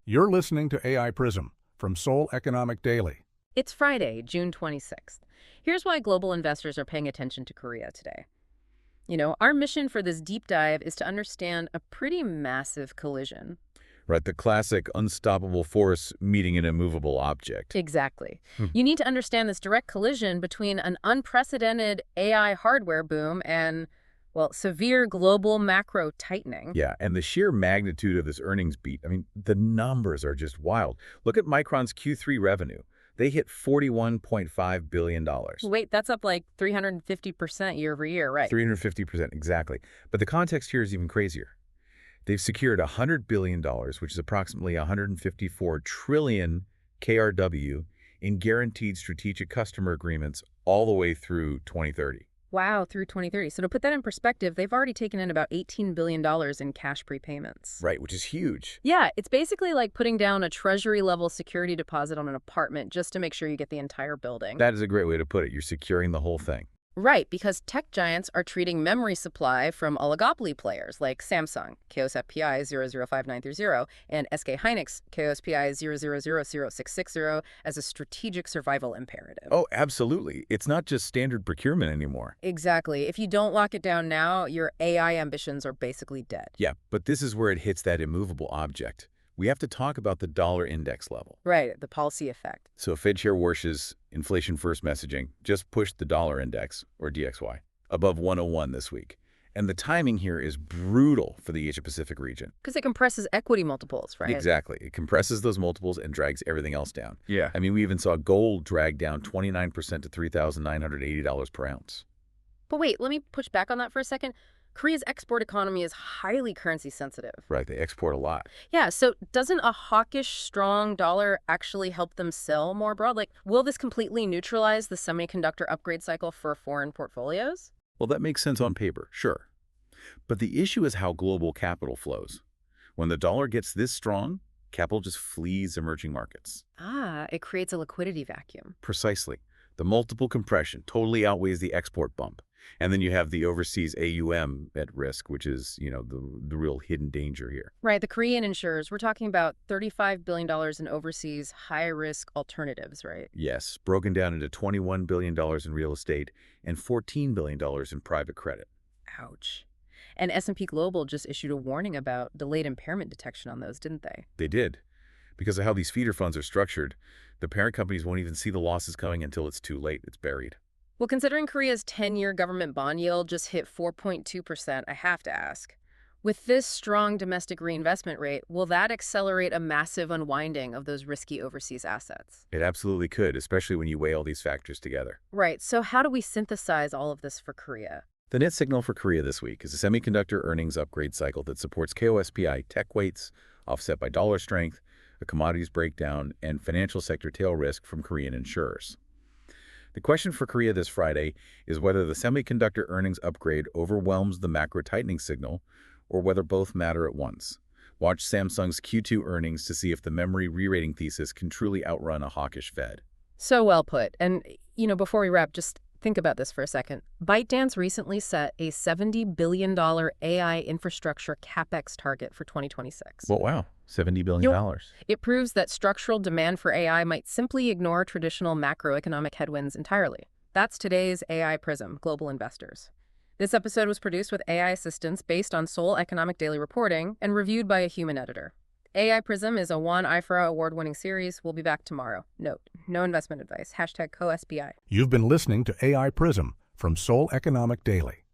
You're listening to AI PRISM from Seoul Economic Daily. It's Friday, June 26th. Here's why global investors are paying attention to Korea today. Our mission for this deep dive is to understand a pretty massive collision. Right, the classic unstoppable force meeting an immovable object. Exactly. You need to understand this direct collision between an unprecedented AI hardware boom and, well, severe global macro tightening. Yeah, and the sheer magnitude of this earnings beat, the numbers are just wild. Look at Micron's Q3 revenue. They hit $41.5 billion. Wait, that's up like 350% year over year, right? 350%, exactly. But the context here is even crazier. They've secured $100 billion, which is approximately 154 trillion KRW, in guaranteed strategic customer agreements all the way through 2030. Wow, through 2030. So to put that in perspective, they've already taken in about $18 billion in cash prepayments. Right, which is huge. Yeah, it's basically like putting down a treasury-level security deposit on an apartment just to make sure you get the entire building. That is a great way to put it. You're securing the whole thing. Right, because tech giants are treating memory supply from oligopoly players like Samsung, KOSFPI 005930, and SK Hynix, KOSPI 00000660, as a strategic survival imperative. Oh, absolutely. It's not just standard procurement anymore. Exactly. If you don't lock it down now, your AI ambitions are basically dead. Yeah, but this is where it hits that immovable object. We have to talk about the dollar index level. Right, the policy effect. So Fed Chair Warsh's inflation-first messaging just pushed the dollar index, or DXY, above 101 this week. And the timing here is brutal for the Asia-Pacific region. Because it compresses equity multiples, right? Exactly. It compresses those multiples and drags everything else down. Yeah. We even saw gold drag down 29% to $3,980 per ounce. But wait, let me push back on that for a second. Korea's export economy is highly currency sensitive. Right, they export a lot. Yeah, so doesn't a hawkish, strong dollar actually help them sell more abroad? Like, will this completely neutralize the semiconductor upgrade cycle for foreign portfolios? Well, that makes sense on paper, sure. But the issue is how global capital flows. When the dollar gets this strong, capital just flees emerging markets. Ah, it creates a liquidity vacuum. Precisely. The multiple compression totally outweighs the export bump. And then you have the overseas AUM at risk, which is, the real hidden danger here. Right, the Korean insurers, we're talking about $35 billion in overseas high-risk alternatives, right? Yes, broken down into $21 billion in real estate and $14 billion in private credit. Ouch. And S&P Global just issued a warning about delayed impairment detection on those, didn't they? They did. Because of how these feeder funds are structured, the parent companies won't even see the losses coming until it's too late. It's buried. Well, considering Korea's 10-year government bond yield just hit 4.2%, I have to ask, with this strong domestic reinvestment rate, will that accelerate a massive unwinding of those risky overseas assets? It absolutely could, especially when you weigh all these factors together. Right. So how do we synthesize all of this for Korea? The net signal for Korea this week is a semiconductor earnings upgrade cycle that supports KOSPI tech weights, offset by dollar strength, a commodities breakdown, and financial sector tail risk from Korean insurers. The question for Korea this Friday is whether the semiconductor earnings upgrade overwhelms the macro tightening signal, or whether both matter at once. Watch Samsung's Q2 earnings to see if the memory re-rating thesis can truly outrun a hawkish Fed. So well put. And, before we wrap, just think about this for a second. ByteDance recently set a $70 billion AI infrastructure CapEx target for 2026. Well, wow. $70 billion. It proves that structural demand for AI might simply ignore traditional macroeconomic headwinds entirely. That's today's AI PRISM, Global Investors. This episode was produced with AI assistance based on Seoul Economic Daily reporting and reviewed by a human editor. AI PRISM is a IFRA award-winning series. We'll be back tomorrow. Note, no investment advice. #CoSBI. You've been listening to AI PRISM from Seoul Economic Daily.